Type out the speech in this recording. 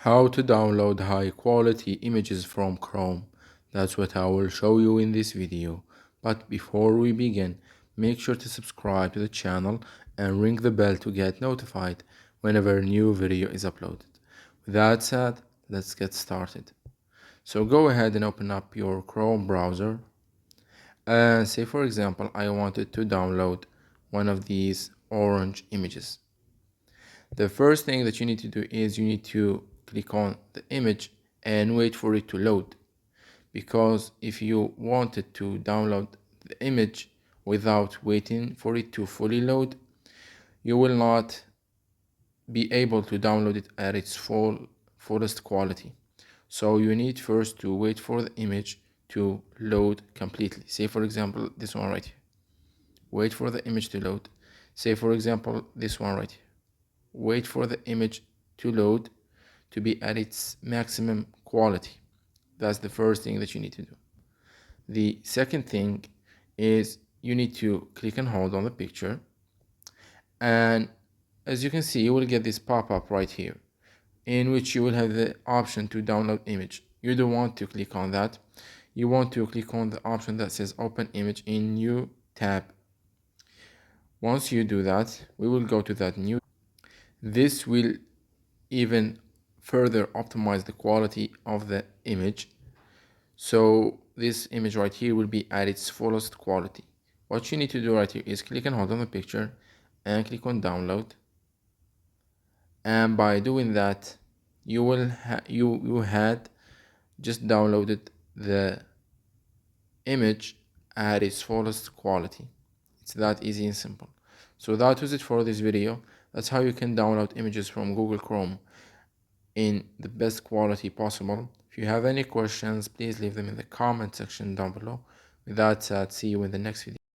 How to download high quality images from Chrome. That's what I will show you in this video. But before we begin, make sure to subscribe to the channel and ring the bell to get notified whenever a new video is uploaded. With that said, let's get started. So go ahead and open up your Chrome browser and say, for example, I wanted to download one of these orange images. The first thing that you need to do is you need to click on the image and wait for it to load, because if you wanted to download the image without waiting for it to fully load, you will not be able to download it at its fullest quality. So you need first to wait for the image to load completely. Say for example this one right here. Wait for the image to load. Say for example this one right here. Wait for the image to load to be at its maximum quality. That's the first thing that you need to do. The second thing is you need to click and hold on the picture, and as you can see, you will get this pop-up right here in which you will have the option to download image. You don't want to click on that. You want to click on the option that says open image in new tab. Once you do that, we will go to that new. This will even further optimize the quality of the image. So this image right here will be at its fullest quality. What you need to do right here is click and hold on the picture and click on download. And by doing that, you will you had just downloaded the image at its fullest quality. It's that easy and simple. So that was it for this video. That's how you can download images from Google Chrome in the best quality possible. If you have any questions, please leave them in the comment section down below. With that said, see you in the next video.